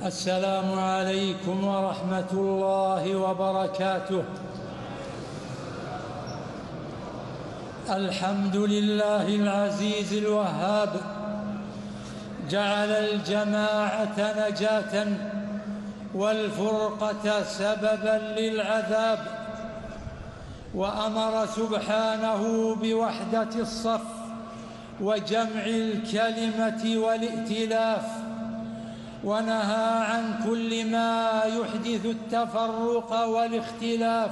السلام عليكم ورحمة الله وبركاته. الحمد لله العزيز الوهاب، جعل الجماعة نجاة والفرقة سببا للعذاب، وأمر سبحانه بوحدة الصف وجمع الكلمة والائتلاف، ونهى عن كل ما يحدث التفرق والاختلاف.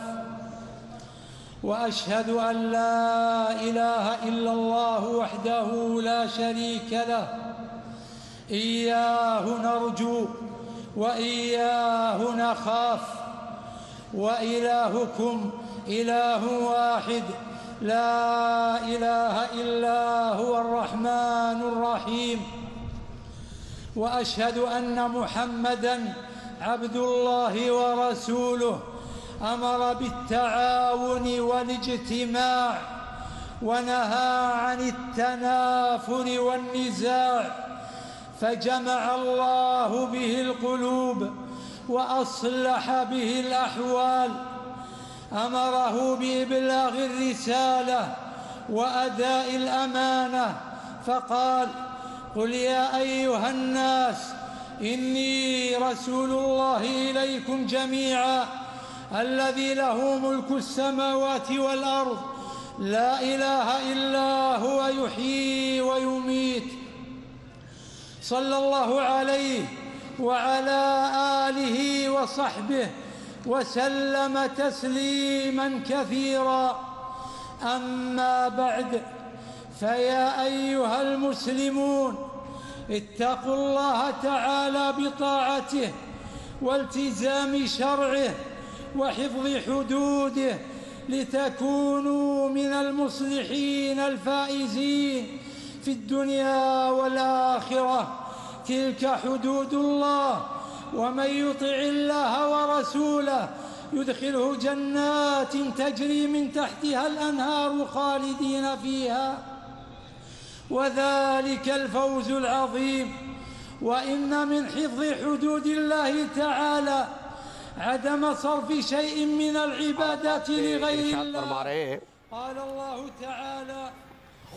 وأشهد أن لا إله إلا الله وحده لا شريك له، إياه نرجو وإياه نخاف، وإلهكم إله واحد لا إله إلا هو الرحمن الرحيم. وأشهد أن محمدًا عبد الله ورسوله، أمر بالتعاون والاجتماع ونهى عن التنافر والنزاع، فجمع الله به القلوب وأصلح به الأحوال. أمره بإبلاغ الرسالة وأداء الأمانة، فقال: قل يا أيها الناس إني رسول الله إليكم جميعا الذي له ملك السماوات والأرض، لا إله إلا هو يحيي ويميت. صلى الله عليه وعلى آله وصحبه وسلم تسليما كثيرا. أما بعد، فيا أيها المسلمون، اتقوا الله تعالى بطاعته والتزام شرعه وحفظ حدوده، لتكونوا من المصلحين الفائزين في الدنيا والآخرة. تلك حدود الله، ومن يطع الله ورسوله يدخله جنات تجري من تحتها الأنهار خالدين فيها، وذلك الفوز العظيم. وإن من حفظ حدود الله تعالى عدم صرف شيء من العبادات لغير الله. قال الله تعالى: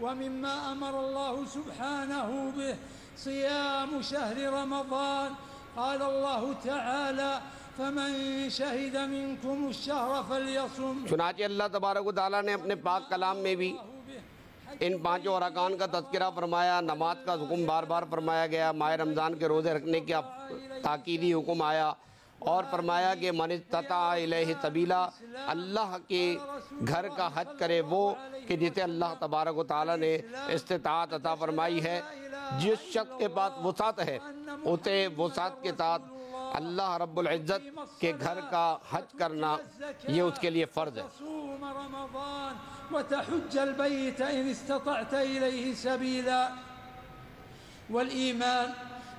ومما أمر الله سبحانه به صيام شهر رمضان. قال الله تعالى فمن شهد منكم الشهر فليصم. چنانچہ اللہ تبارک و تعالیٰ نے اپنے پاک کلام میں بھی ان پانچوں ارکان کا تذکرہ فرمایا، نماز کا حکم بار بار فرمایا گیا، ماہ رمضان کے روزے رکھنے کا تاکیدی حکم آیا، اور فرمایا کہ من استطاع الیہ سبیلا، اللہ کے گھر کا حج کرے وہ کہ جسے اللہ تبارک و تعالیٰ نے استطاعت عطا فرمائی ہے. جس شخص کے پاس وسعت ہے اسے وسعت کے ساتھ اللہ رب العزت کے گھر کا حج کرنا یہ اس کے لیے فرض ہے. وتحج البيت إن استطعت إليه سبيلا. والإيمان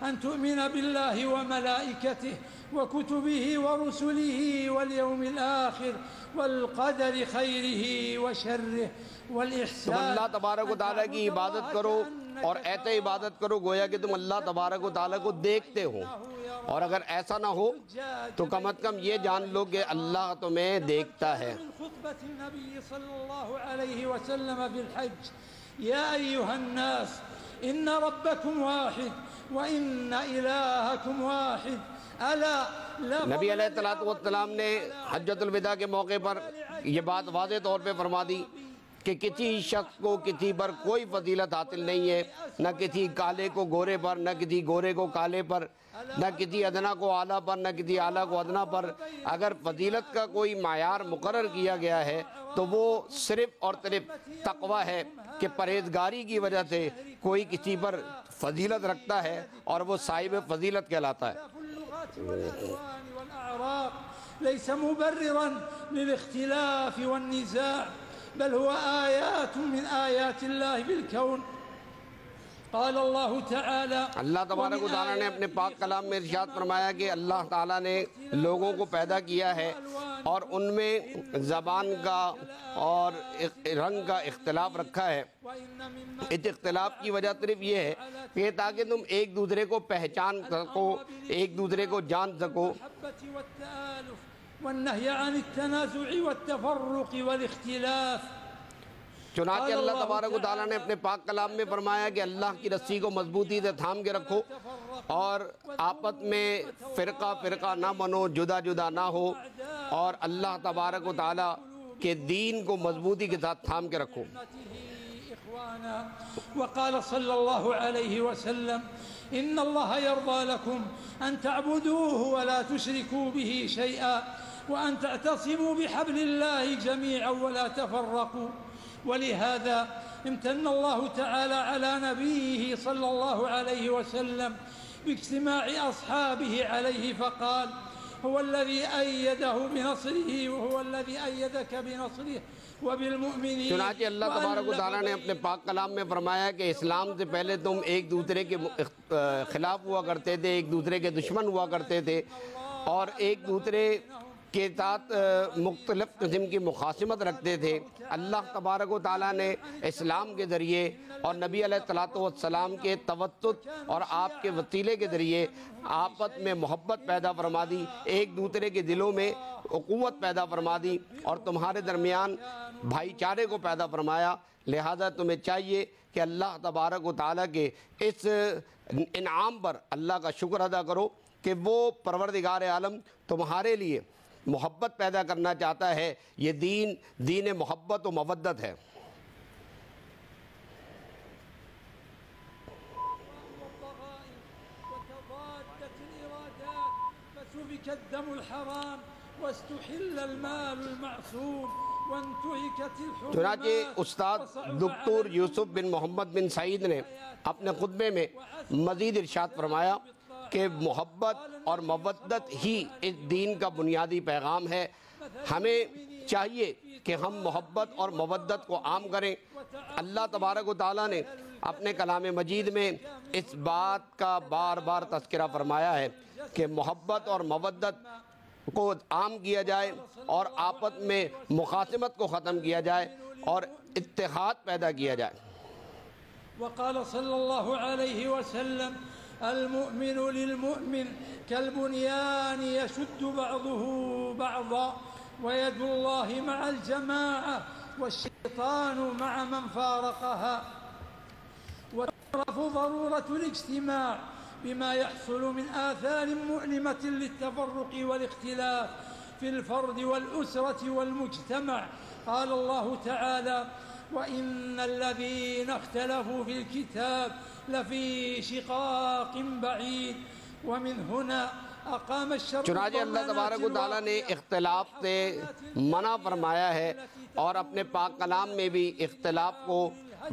أن تؤمن بالله وملائكته وكتبه ورسله واليوم الآخر والقدر خيره وشره والإحسان. تم اللہ تبارک و تعالیٰ کی عبادت کرو اور ایسے عبادت کرو گویا کہ تم اللہ تبارک و تعالیٰ کو دیکھتے ہو، اور اگر ایسا نہ ہو تو کم از کم یہ جان لو کہ اللہ تمہیں دیکھتا ہے. خطبة النبي صلى الله عليه وسلم في الحج يا أيها الناس إن ربكم واحد وإن إلهكم واحد ألا. نبی علیہ السلام نے حجۃ الوداع کے موقع پر یہ بات واضح طور پہ فرما دی کہ کسی شخص کو کسی پر کوئی فضیلت حاصل نہیں ہے، نہ کسی کالے کو گورے پر، نہ کسی گورے کو کالے پر، نہ کسی ادنا کو اعلیٰ پر، نہ کسی اعلیٰ کو ادنا پر. اگر فضیلت کا کوئی معیار مقرر کیا گیا ہے تو وہ صرف اور صرف تقوی ہے کہ پرہیزگاری کی وجہ سے کوئی کسی پر فضیلت رکھتا ہے اور وہ صاحب فضیلت کہلاتا ہے. ليس مبررا للاختلاف والنزاع بل هو آيات من آيات الله بالكون. قال الله تعالى اللہ تبارک و تعالیٰ نے اپنے پاک کلام میں ارشاد فرمایا کہ اللہ تعالیٰ نے لوگوں کو پیدا کیا ہے اور ان میں زبان کا اور رنگ کا اختلاف رکھا ہے. اس اختلاف کی وجہ صرف یہ ہے کہ تاکہ تم ایک دوسرے کو پہچان سکو، ایک دوسرے کو جان سکو. والنهي عن التنازع والتفرق والاختلاف. چنانچہ اللہ تبارک و تعالیٰ نے اپنے پاک کلام میں فرمایا کہ اللہ کی رسی کو مضبوطی سے تھام کے رکھو اور آپس میں فرقہ فرقہ نہ بنو، جدا جدا نہ ہو، اور اللہ تبارک و تعالیٰ کے دین کو مضبوطی کے ساتھ تھام کے رکھو. وقال صلی اللہ علیہ وسلم ان اللہ يرضى لكم ان تعبدوه ولا تشركوا به شيئا وان تعتصموا بحبل الله جميعا ولا تفرقوا. ولهذا امتن الله تعالى على نبيه صلى الله عليه وسلم باجتماع أصحابه عليه فقال هو الذي أيده بنصره وهو الذي أيدك بنصره وبالمؤمنين. چنانچہ اللہ تبارک و تعالیٰ نے اپنے پاک کلام میں فرمایا کہ اسلام سے پہلے تم ایک دوسرے کے خلاف ہوا کرتے تھے، ایک دوسرے کے دشمن ہوا کرتے تھے اور ایک دوسرے کے ساتھ مختلف قسم کی مخاصمت رکھتے تھے. اللہ تبارک و تعالیٰ نے اسلام کے ذریعے اور نبی علیہ السلام کے توسط اور آپ کے وسیلے کے ذریعے آپس میں محبت پیدا فرما دی، ایک دوسرے کے دلوں میں اخوت پیدا فرما دی اور تمہارے درمیان بھائی چارے کو پیدا فرمایا. لہذا تمہیں چاہیے کہ اللہ تبارک و تعالیٰ کے اس انعام پر اللہ کا شکر ادا کرو کہ وہ پروردگار عالم تمہارے لیے محبت پیدا کرنا چاہتا ہے. یہ دین محبت و مودت ہے. چنانچہ استاد دکتور یوسف بن محمد بن سعید نے اپنے خطبے میں مزید ارشاد فرمایا کہ محبت اور مودت ہی اس دین کا بنیادی پیغام ہے. ہمیں چاہیے کہ ہم محبت اور مودت کو عام کریں. اللہ تبارک و تعالیٰ نے اپنے کلام مجید میں اس بات کا بار بار تذکرہ فرمایا ہے کہ محبت اور مودت کو عام کیا جائے اور آپس میں مخاصمت کو ختم کیا جائے اور اتحاد پیدا کیا جائے. وقال صلی اللہ علیہ وسلم المؤمن للمؤمن كالبنيان يشد بعضه بعضا ويد الله مع الجماعة الشيطان مع من فارقها. وتعرف ضرورة الاجتماع بما يحصل من آثار مؤلمة للتفرق والاختلاف في الفرد والأسرة والمجتمع. قال الله تعالى: وإن الذين اختلفوا في الكتاب لفي شقاق بعيد. ومن هنا اقام الشرع. چنانچہ اللہ تبارک و تعالیٰ نے اختلاف سے منع فرمایا ہے اور اپنے پاک کلام میں بھی اختلاف کو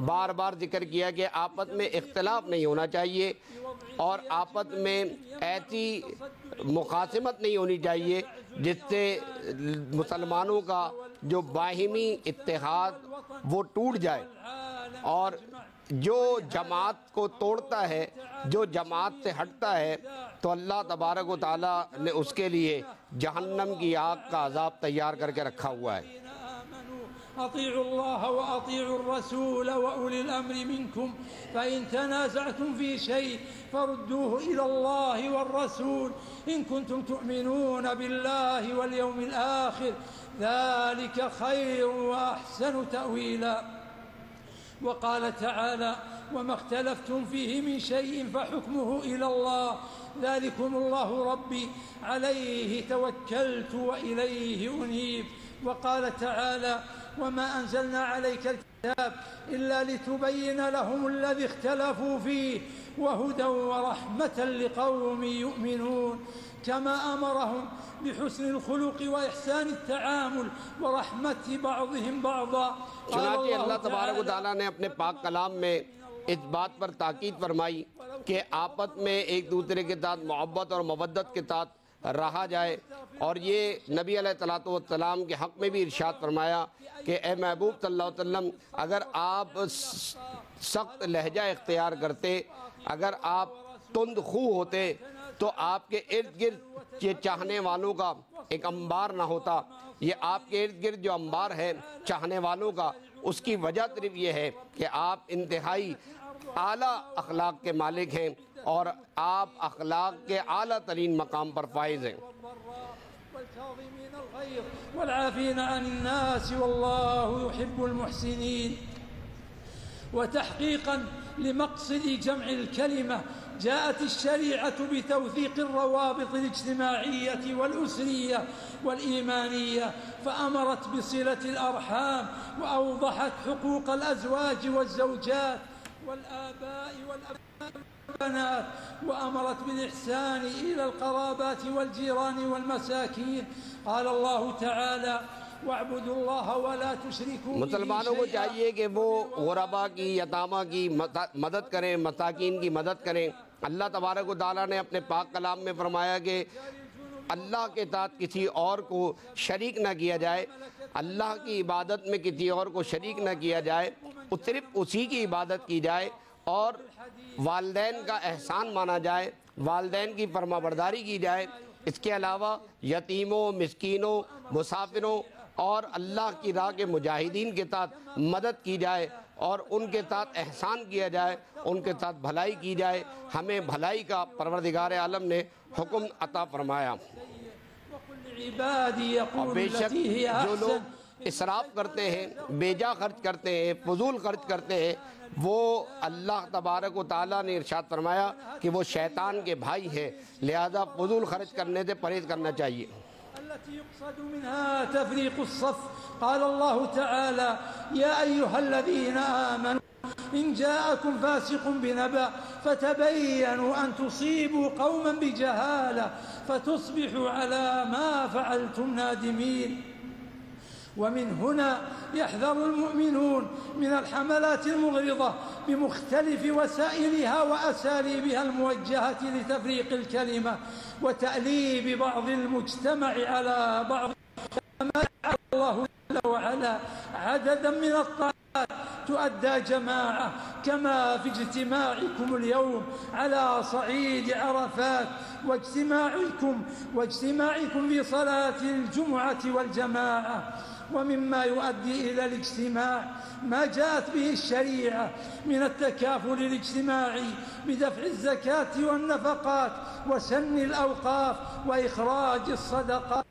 بار بار ذکر کیا کہ آپس میں اختلاف نہیں ہونا چاہیے اور آپس میں ایسی مخاصمت نہیں ہونی چاہیے جس سے مسلمانوں کا جو باہمی اتحاد وہ ٹوٹ جائے، اور جو جماعت کو توڑتا ہے، جو جماعت سے ہٹتا ہے، تو اللہ تبارک و تعالیٰ نے اس کے لیے جہنم کی آگ کا عذاب تیار کر کے رکھا ہوا ہے۔ اطیعوا اللہ واطیعوا الرسول واولی الامر منکم فإن تنازعتم في شيء فردوه إلى الله والرسول إن كنتم تؤمنون بالله واليوم الآخر ذلك خير وأحسن تأويلا. وقال تعالى: وما اختلفتم فيه من شيء فحكمه إلى الله ذلكم الله ربي عليه توكلت وإليه أنيب. وقال تعالى: وما أنزلنا عليك الكتاب إلا لتبين لهم الذي اختلفوا فيه وهدى ورحمة لقوم يؤمنون. كما أمرهم بحسن الخلق وإحسان التعامل ورحمة بعضهم بعضا. چنانچہ اللہ تبارک و تعالیٰ نے اپنے پاک کلام میں اس بات پر تاکید فرمائی کہ آپس میں ایک دوسرے کے ساتھ محبت اور مودت کے ساتھ رہا جائے، اور یہ نبی علیہ السلام کے حق میں بھی ارشاد فرمایا کہ اے محبوب صلی اللہ علیہ وسلم، اگر آپ سخت لہجہ اختیار کرتے، اگر آپ تند خو ہوتے تو آپ کے ارد گرد یہ چاہنے والوں کا ایک انبار نہ ہوتا۔ یہ آپ کے ارد گرد جو انبار ہے چاہنے والوں کا، اس کی وجہ صرف یہ ہے کہ آپ انتہائی اعلیٰ اخلاق کے مالک ہیں اور آپ اخلاق کے اعلیٰ ترین مقام پر فائز ہیں۔ والعافين عن الناس والله يحب المحسنين. وتحقيقا لمقصد جمع الكلمة جاءت الشريعة بتوثيق الروابط الاجتماعية والأسرية والإيمانية، فأمرت بصلة الأرحام وأوضحت حقوق الأزواج والزوجات والآباء والأبناء، وأمرت بالإحسان إلى القرابات والجيران والمساكين. قال الله تعالى: وَاعْبُدُوا اللَّهَ وَلَا تُشْرِكُوا بِهِ شَيْئًا. مسلمانوں کو چاہیے کہ وہ غربا کی، یتامیٰ کی مدد کریں، مساکین کی مدد کریں۔ اللہ تبارک و تعالیٰ نے اپنے پاک کلام میں فرمایا کہ اللہ کے ساتھ کسی اور کو شریک نہ کیا جائے، اللہ کی عبادت میں کسی اور کو شریک نہ کیا جائے، صرف اسی کی عبادت کی جائے، اور والدین کا احسان مانا جائے، والدین کی فرما برداری کی جائے۔ اس کے علاوہ یتیموں، مسکینوں، مسافروں اور اللہ کی راہ کے مجاہدین کے ساتھ مدد کی جائے اور ان کے ساتھ احسان کیا جائے، ان کے ساتھ بھلائی کی جائے۔ ہمیں بھلائی کا پروردگار عالم نے حکم عطا فرمایا۔ اور بے شک جو لوگ اسراف کرتے ہیں، بیجا خرچ کرتے ہیں، فضول خرچ کرتے ہیں، وہ اللہ تبارک و تعالیٰ نے ارشاد فرمایا کہ وہ شیطان کے بھائی ہیں، لہذا فضول خرچ کرنے سے پرہیز کرنا چاہیے۔ التي يقصد منها تفريق الصف. قال الله تعالى: يا أيها الذين آمنوا إن جاءكم فاسق بنبأ فتبينوا أن تصيبوا قوما بجهالة فتصبحوا على ما فعلتم نادمين. ومن هنا يحذر المؤمنون من الحملات المغرضة بمختلف وسائلها وأساليبها الموجهة لتفريق الكلمة وتأليب بعض المجتمع على بعض، كما جعل الله جل وعلا عددا من الطاعات تؤدى جماعة، كما في اجتماعكم اليوم على صعيد عرفات واجتماعكم في صلاة الجمعة والجماعة. ومما يؤدي إلى الاجتماع ما جاءت به الشريعة من التكافل الاجتماعي بدفع الزكاة والنفقات وسن الأوقاف وإخراج الصدقات.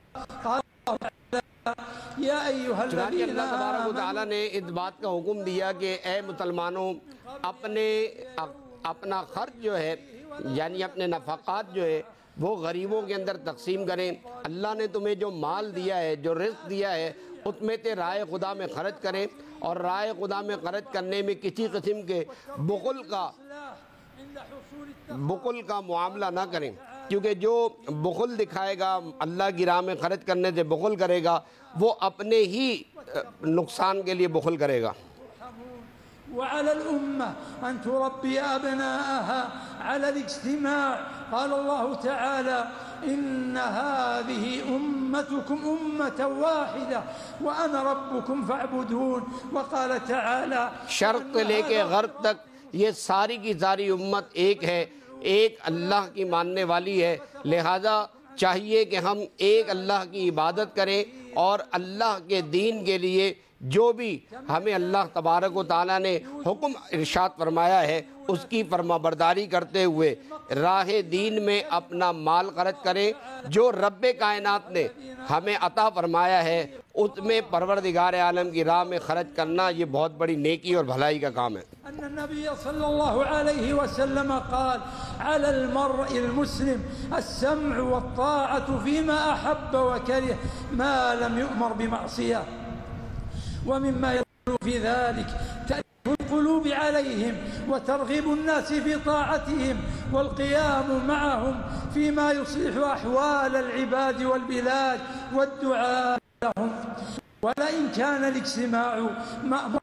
قال الله تعالى: يا أيها چنانچہ الذين اللہ تبارک و آمنوا تعالیٰ نے اس بات کا حکم دیا کہ اے مسلمانوں اپنا خرچ جو ہے یعنی اپنے نفقات جو ہے وہ غریبوں کے اندر تقسیم کریں. اللہ نے تمہیں جو مال دیا ہے جو رزق دیا ہے اس میں سے رائے خدا میں خرچ کریں اور رائے خدا میں خرچ کرنے میں کسی قسم کے بخل کا معاملہ نہ کریں، کیونکہ جو بخل دکھائے گا اللہ کی راہ میں خرچ کرنے سے بخل کرے گا وہ اپنے ہی نقصان کے لیے بخل کرے گا. وعلى الأمة أن تربي أبناءها على الاجتماع. قال الله تعالى إن هذه أمتكم أمة واحدة وأنا ربكم فاعبدون. وقال تعالى شرق سے لے کے غرب تک یہ ساری کی ساری امت ایک ہے، ایک اللہ کی ماننے والی ہے، لہذا چاہیے کہ ہم ایک اللہ کی عبادت کریں اور اللہ کے دین کے لیے جو بھی ہمیں اللہ تبارک و تعالیٰ نے حکم ارشاد فرمایا ہے اس کی فرما برداری کرتے ہوئے راہ دین میں اپنا مال خرچ کریں. جو رب کائنات نے ہمیں عطا فرمایا ہے اس میں پروردگار عالم کی راہ میں خرچ کرنا یہ بہت بڑی نیکی اور بھلائی کا کام ہے. أن النبي صلى الله عليه وسلم قال على المرء المسلم السمع والطاعة فيما أحب وكره ما لم يؤمر بمعصية. ومما يدخل في ذلك تأليف القلوب عليهم وترغيب الناس في طاعتهم والقيام معهم فيما يصلح أحوال العباد والبلاد والدعاء لهم. ولئن كان الاجتماع مأمورا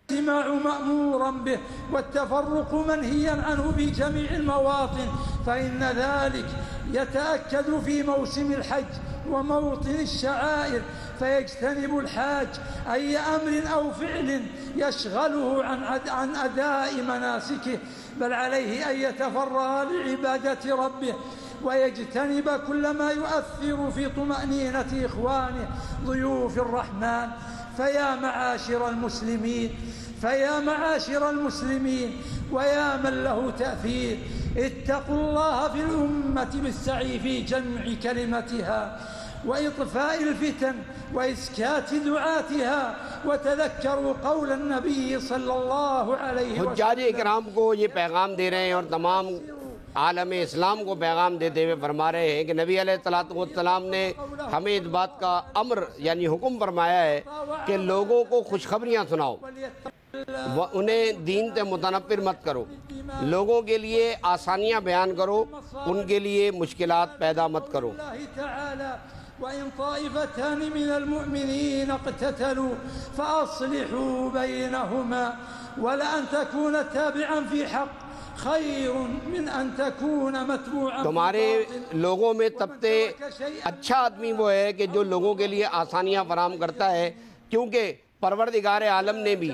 به مأمورا به والتفرق منهيا عنه في جميع المواطن فإن ذلك يتأكد في موسم الحج وموطن الشعائر فيجتنب الحاج أي أمر أو فعل يشغله عن أداء مناسكه، بل عليه أن يتفرغ لعبادة ربه ويجتنب كل ما يؤثر في طمأنينة إخوانه ضيوف الرحمن. فيا معاشر المسلمين ويا من له تأثير اتقوا الله في الأمة بالسعي في جمع كلمتها وإطفاء الفتن وإسكات دعاتها وتذكروا قول النبي صلى الله عليه وسلم. حجاج اکرام کو یہ پیغام دے رہے ہیں اور تمام عالم اسلام کو پیغام دیتے ہوئے فرما رہے ہیں کہ نبی علیہ السلام نے ہمیں اس بات کا امر یعنی حکم فرمایا ہے کہ لوگوں کو خوشخبریاں سناؤ، انہیں دین سے متنفر مت کرو، لوگوں کے لیے آسانیاں بیان کرو، ان کے لیے مشکلات پیدا مت کرو. وَإِن طَائِفَتَانِ مِنَ الْمُؤْمِنِينَ اقْتَتَلُوا فَأَصْلِحُوا بَيْنَهُمَا وَلَأَن تَكُونَ تَابِعًا فِي حَقٍّ خَيْرٌ مِّنْ أَن تَكُونَ مَتْبُوعًا. تمہارے لوگوں میں سب سے اچھا آدمی وہ ہے کہ جو لوگوں کے لیے آسانیاں فراہم کرتا ہے، کیونکہ پروردگار عالم نے بھی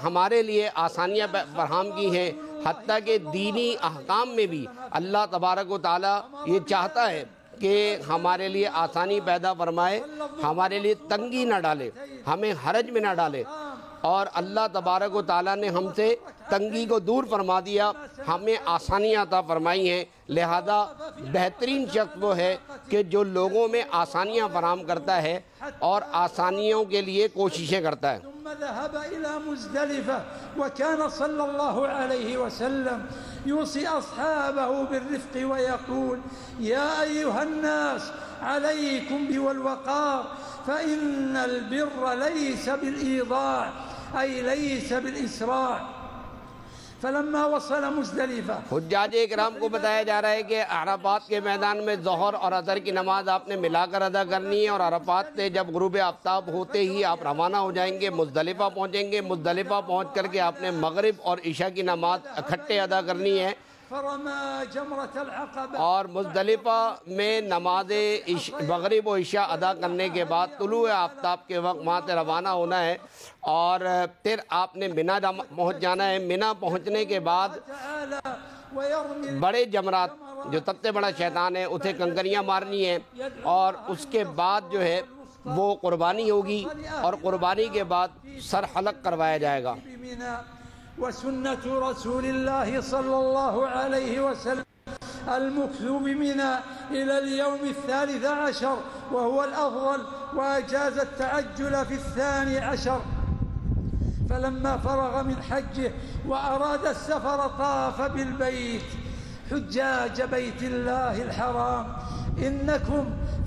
ہمارے لیے آسانیاں فراہم کی ہیں، حتیٰ کہ دینی احکام میں بھی اللہ تبارک و تعالیٰ یہ چاہتا ہے کہ ہمارے لیے آسانی پیدا فرمائے، ہمارے لیے تنگی نہ ڈالے، ہمیں حرج میں نہ ڈالے. اور اللہ تبارک و تعالیٰ نے ہم سے تنگی کو دور فرما دیا، ہمیں آسانیاں عطا فرمائی ہیں. لہذا بہترین شخص وہ ہے کہ جو لوگوں میں آسانیاں فراہم کرتا ہے اور آسانیوں کے لیے کوششیں کرتا ہے. ثم ذهب إلى مزدلفة وكان صلى الله عليه وسلم يوصي أصحابه بالرفق ويقول يا أيها الناس عليكم والوقار فإن البر ليس بالإيضاع أي ليس بالإسراع. فلما وصل مزدلفة حجاج اکرام کو بتایا جا رہا ہے کہ عرفات کے میدان میں ظہر اور عصر کی نماز آپ نے ملا کر ادا کرنی ہے، اور عرفات سے جب غروب آفتاب ہوتے ہی آپ روانہ ہو جائیں گے، مزدلفہ پہنچیں گے. مزدلفہ پہنچ کر کے آپ نے مغرب اور عشاء کی نماز اکٹھے ادا کرنی ہے، اور مزدلفہ میں نماز مغرب و عشاء ادا کرنے کے بعد طلوع آفتاب کے وقت وہاں سے روانہ ہونا ہے، اور پھر آپ نے منا پہنچ جانا ہے. منا پہنچنے کے بعد بڑے جمرات جو سب سے بڑا شیطان ہے اسے کنکریاں مارنی ہیں، اور اس کے بعد جو ہے وہ قربانی ہوگی، اور قربانی کے بعد سر حلق کروایا جائے گا. وسنة رسول الله صلى الله عليه وسلم المكث بمنى إلى اليوم 13 وهو الأفضل، وأجاز التعجل في 12. فلما فرغ من حجه وأراد السفر طاف بالبيت. حجاج بيت الله الحرام، إنكم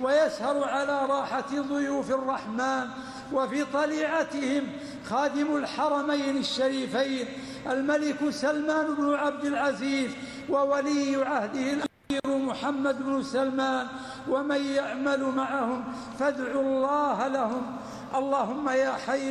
ويسهر على راحة ضيوف الرحمن وفي طليعتهم خادم الحرمين الشريفين الملك سلمان بن عبد العزيز وولي عهده الأمير محمد بن سلمان ومن يعمل معهم فادعوا الله لهم اللهم يا حي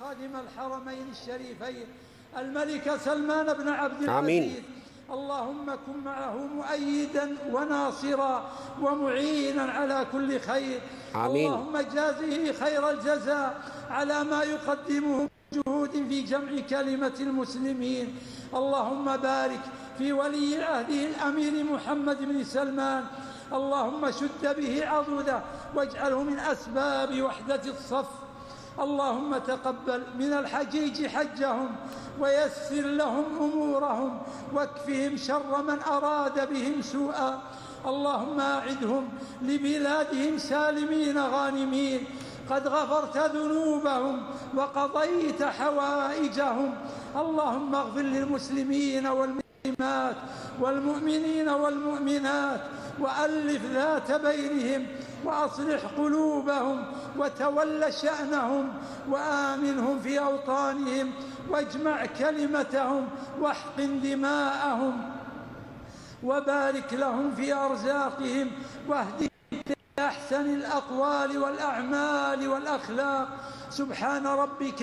خادم الحرمين الشريفين الملك سلمان بن عبد العزيز اللهم كن معه مؤيدا وناصرا ومعينا على كل خير. آمين. اللهم جازه خير الجزاء على ما يقدمه جهود في جمع كلمة المسلمين. اللهم بارك في ولي عهده الأمير محمد بن سلمان، اللهم شد به عضده واجعله من أسباب وحدة الصف. اللهم تقبل من الحجيج حجهم ويسر لهم أمورهم واكفهم شر من أراد بهم سوءا. اللهم أعدهم لبلادهم سالمين غانمين قد غفرت ذنوبهم وقضيت حوائجهم. اللهم اغفر للمسلمين والمسلمات والمؤمنين والمؤمنات وألف ذات بينهم وأصلح قلوبهم وتول شأنهم وآمنهم في أوطانهم واجمع كلمتهم واحقن دماءهم وبارك لهم في أرزاقهم واهدهم لأحسن الأقوال والأعمال والأخلاق. سبحان ربك